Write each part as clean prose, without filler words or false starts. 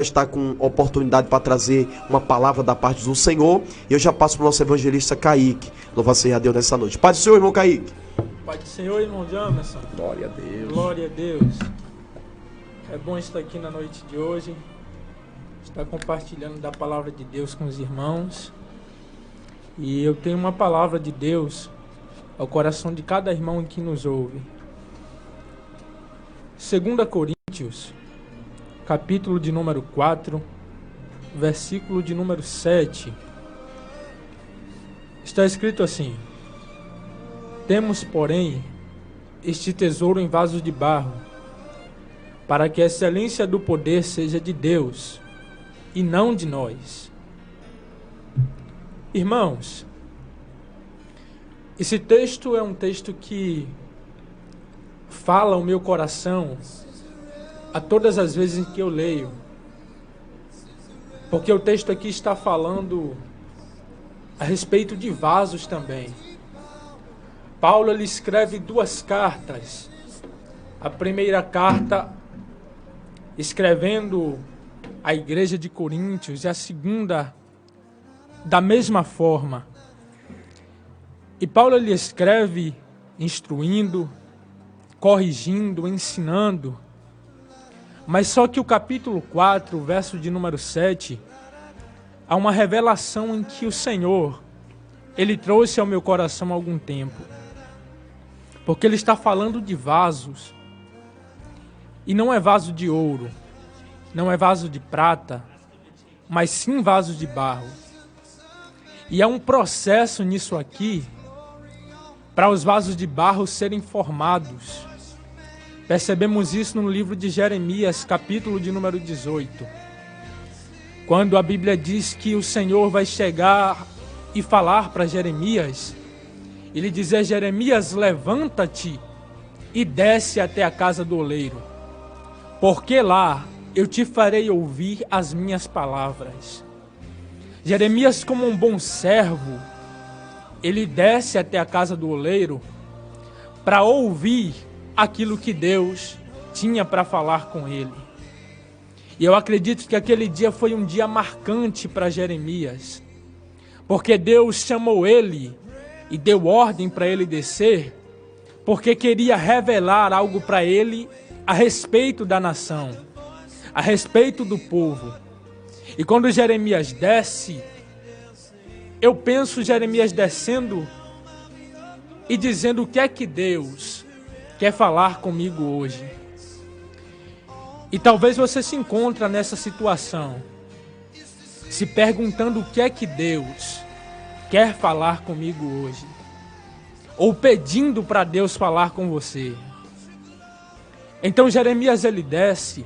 está com oportunidade para trazer uma palavra da parte do Senhor. E eu já passo para o nosso evangelista Kaique. Louva seja a Deus nessa noite. Pai do Senhor, irmão Kaique. Pai do Senhor, irmão Jamerson. Glória a Deus. Glória a Deus. É bom estar aqui na noite de hoje. Estar compartilhando da palavra de Deus com os irmãos. E eu tenho uma palavra de Deus ao coração de cada irmão que nos ouve. 2 Coríntios, capítulo de número 4, versículo de número 7. Está escrito assim: temos, porém, este tesouro em vasos de barro, para que a excelência do poder seja de Deus, e não de nós. Irmãos, esse texto é um texto que fala ao meu coração a todas as vezes que eu leio, porque o texto aqui está falando a respeito de vasos também. Paulo ele escreve duas cartas. A primeira carta escrevendo à igreja de Coríntios e a segunda da mesma forma. E Paulo ele escreve instruindo, corrigindo, ensinando. Mas só que o capítulo 4, verso de número 7, há uma revelação em que o Senhor, Ele trouxe ao meu coração há algum tempo. Porque Ele está falando de vasos. E não é vaso de ouro, não é vaso de prata, mas sim vasos de barro. E há um processo nisso aqui, para os vasos de barro serem formados. Percebemos isso no livro de Jeremias, capítulo de número 18. Quando a Bíblia diz que o Senhor vai chegar e falar para Jeremias, ele diz a Jeremias: levanta-te e desce até a casa do oleiro, porque lá eu te farei ouvir as minhas palavras. Jeremias, como um bom servo, ele desce até a casa do oleiro para ouvir aquilo que Deus tinha para falar com ele. E eu acredito que aquele dia foi um dia marcante para Jeremias, porque Deus chamou ele e deu ordem para ele descer, porque queria revelar algo para ele a respeito da nação, a respeito do povo. E quando Jeremias desce, eu penso Jeremias descendo e dizendo: o que é que Deus quer falar comigo hoje? E talvez você se encontre nessa situação, se perguntando o que é que Deus quer falar comigo hoje, ou pedindo para Deus falar com você. Então Jeremias ele desce,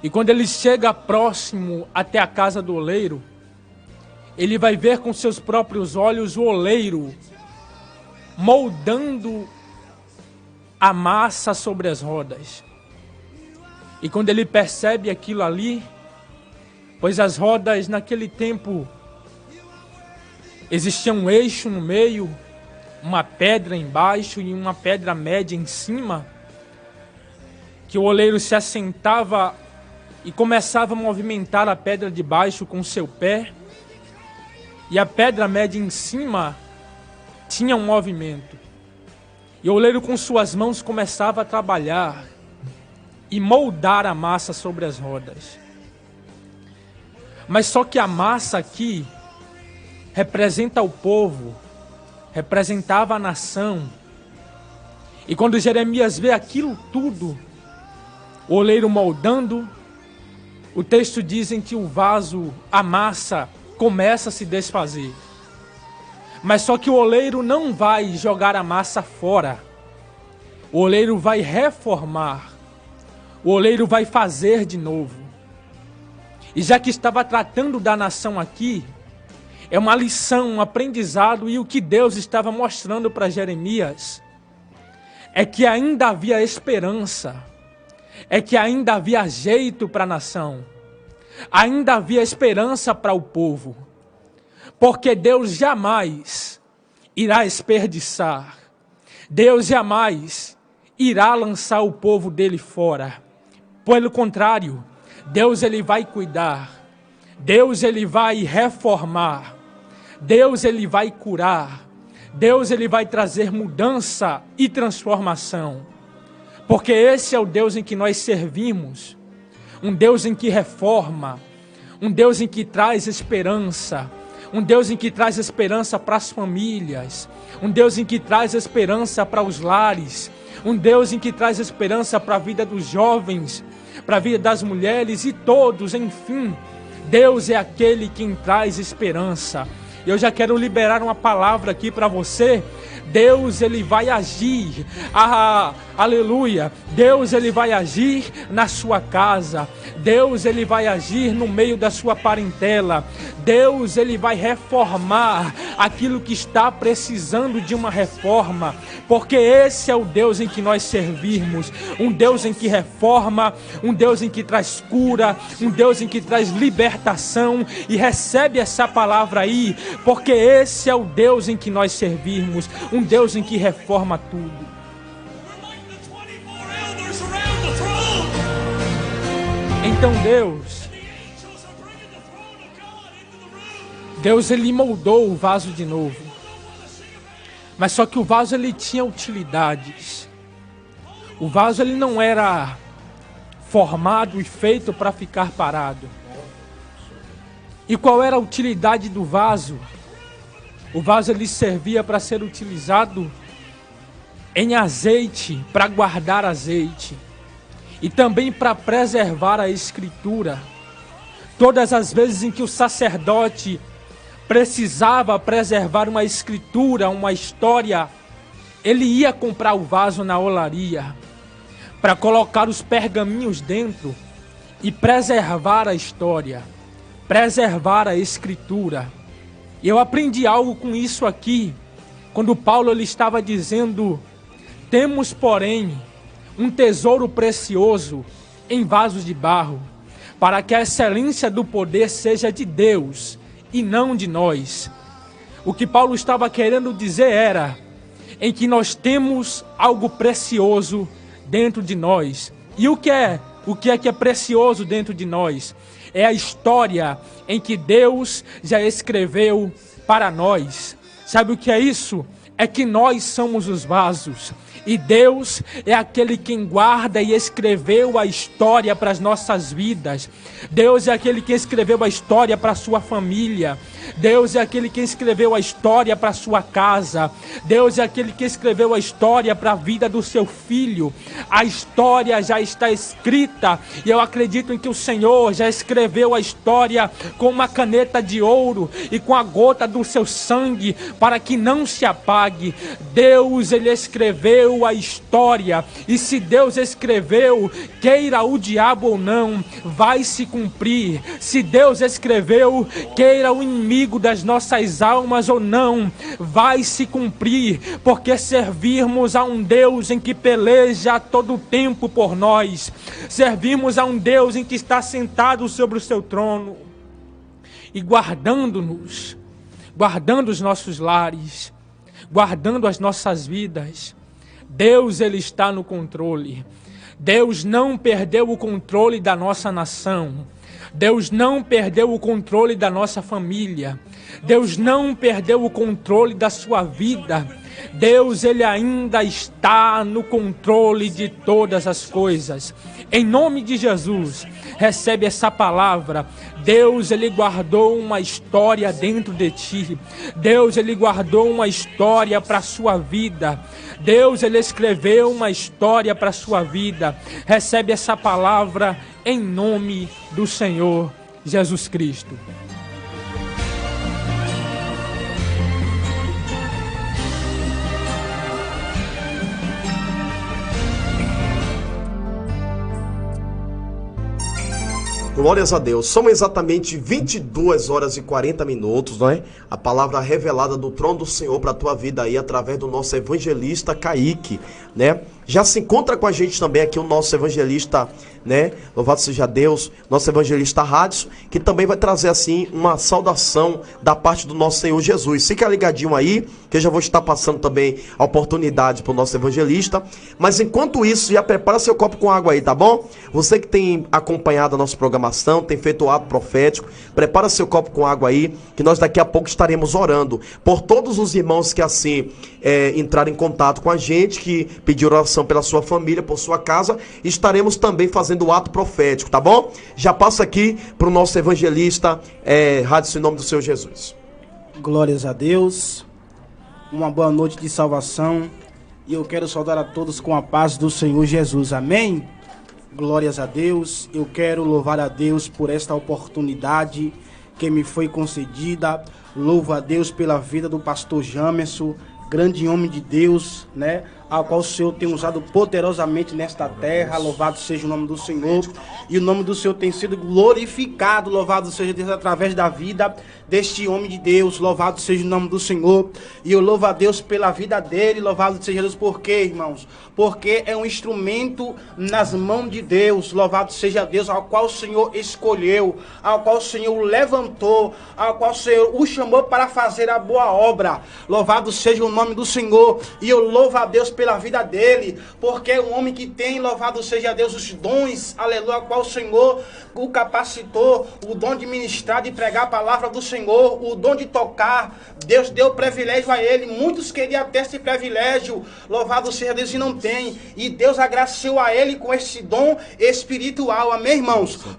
e quando ele chega próximo até a casa do oleiro, ele vai ver com seus próprios olhos o oleiro moldando a massa sobre as rodas. E quando ele percebe aquilo ali, pois as rodas naquele tempo existia um eixo no meio, uma pedra embaixo e uma pedra média em cima, que o oleiro se assentava e começava a movimentar a pedra de baixo com seu pé, e a pedra média em cima tinha um movimento. E o oleiro com suas mãos começava a trabalhar e moldar a massa sobre as rodas. Mas só que a massa aqui representa o povo, representava a nação. E quando Jeremias vê aquilo tudo, o oleiro moldando, o texto diz em que o vaso, a massa, começa a se desfazer. Mas só que o oleiro não vai jogar a massa fora. O oleiro vai reformar. O oleiro vai fazer de novo. E já que estava tratando da nação aqui, é uma lição, um aprendizado, e o que Deus estava mostrando para Jeremias é que ainda havia esperança, é que ainda havia jeito para a nação, ainda havia esperança para o povo. Porque Deus jamais irá desperdiçar. Deus jamais irá lançar o povo dele fora. Pelo contrário, Deus ele vai cuidar. Deus ele vai reformar. Deus ele vai curar. Deus ele vai trazer mudança e transformação. Porque esse é o Deus em que nós servimos. Um Deus em que reforma. Um Deus em que traz esperança. Um Deus em que traz esperança para as famílias. Um Deus em que traz esperança para os lares. Um Deus em que traz esperança para a vida dos jovens, para a vida das mulheres e todos, enfim. Deus é aquele quem traz esperança. Eu já quero liberar uma palavra aqui para você. Deus ele vai agir, aleluia, Deus ele vai agir na sua casa, Deus ele vai agir no meio da sua parentela, Deus ele vai reformar aquilo que está precisando de uma reforma, porque esse é o Deus em que nós servimos, um Deus em que reforma, um Deus em que traz cura, um Deus em que traz libertação, e recebe essa palavra aí, porque esse é o Deus em que nós servimos, um Deus em que reforma tudo. Então Deus ele moldou o vaso de novo. Mas só que o vaso ele tinha utilidades. O vaso ele não era formado e feito para ficar parado. E qual era a utilidade do vaso? O vaso ele servia para ser utilizado em azeite, para guardar azeite. E também para preservar a escritura. Todas as vezes em que o sacerdote precisava preservar uma escritura, uma história, ele ia comprar o vaso na olaria para colocar os pergaminhos dentro e preservar a história, preservar a escritura. Eu aprendi algo com isso aqui, quando Paulo ele estava dizendo: temos, porém, um tesouro precioso em vasos de barro, para que a excelência do poder seja de Deus e não de nós. O que Paulo estava querendo dizer era em que nós temos algo precioso dentro de nós. E o que é que é precioso dentro de nós? É a história em que Deus já escreveu para nós. Sabe o que é isso? É que nós somos os vasos. E Deus é aquele quem guarda e escreveu a história para as nossas vidas. Deus é aquele que escreveu a história para a sua família. Deus é aquele que escreveu a história para a sua casa. Deus é aquele que escreveu a história para a vida do seu filho. A história já está escrita. E eu acredito em que o Senhor já escreveu a história com uma caneta de ouro e com a gota do seu sangue, para que não se apague. Deus, ele escreveu a história, e se Deus escreveu, queira o diabo ou não, vai se cumprir. Se Deus escreveu, queira o inimigo das nossas almas ou não, vai se cumprir, porque servirmos a um Deus em que peleja a todo tempo por nós, servimos a um Deus em que está sentado sobre o seu trono e guardando-nos, guardando os nossos lares, guardando as nossas vidas. Deus, ele está no controle. Deus não perdeu o controle da nossa nação. Deus não perdeu o controle da nossa família. Deus não perdeu o controle da sua vida. Deus, ele ainda está no controle de todas as coisas. Em nome de Jesus, recebe essa palavra. Deus, ele guardou uma história dentro de ti. Deus, ele guardou uma história para a sua vida. Deus, ele escreveu uma história para a sua vida. Recebe essa palavra em nome do Senhor Jesus Cristo. Glórias a Deus. São exatamente 22 horas e 40 minutos, não é? A palavra revelada do trono do Senhor para a tua vida aí, através do nosso evangelista Kaique, né? Já se encontra com a gente também aqui o nosso evangelista, né? Louvado seja Deus, nosso evangelista Radisson, que também vai trazer assim uma saudação da parte do nosso Senhor Jesus. Fica ligadinho aí, que eu já vou estar passando também a oportunidade para o nosso evangelista. Mas enquanto isso, já prepara seu copo com água aí, tá bom? Você que tem acompanhado a nossa programação, tem feito o ato profético, prepara seu copo com água aí, que nós daqui a pouco estaremos orando por todos os irmãos que assim entraram em contato com a gente, que pediram oração pela sua família, por sua casa. Estaremos também fazendo o ato profético, tá bom? Já passo aqui para o nosso evangelista Radisson, em nome do Senhor Jesus. Glórias a Deus. Uma boa noite de salvação. E eu quero saudar a todos com a paz do Senhor Jesus. Amém? Glórias a Deus. Eu quero louvar a Deus por esta oportunidade que me foi concedida. Louvo a Deus pela vida do pastor Jamerson, grande homem de Deus, né? Ao qual o Senhor tem usado poderosamente nesta terra. Louvado seja o nome do Senhor. E o nome do Senhor tem sido glorificado. Louvado seja Deus através da vida deste homem de Deus. Louvado seja o nome do Senhor. E eu louvo a Deus pela vida dele. Louvado seja Deus. Por quê, irmãos? Porque é um instrumento nas mãos de Deus. Louvado seja Deus, ao qual o Senhor escolheu, ao qual o Senhor o levantou, ao qual o Senhor o chamou para fazer a boa obra. Louvado seja o nome do Senhor. E eu louvo a Deus pela vida dele, porque é um homem que tem, louvado seja Deus, os dons, aleluia, qual o Senhor o capacitou, o dom de ministrar, de pregar a palavra do Senhor, o dom de tocar. Deus deu privilégio a ele. Muitos queriam ter esse privilégio, louvado seja Deus, e não tem. E Deus agraciou a ele com esse dom espiritual. Amém, irmãos?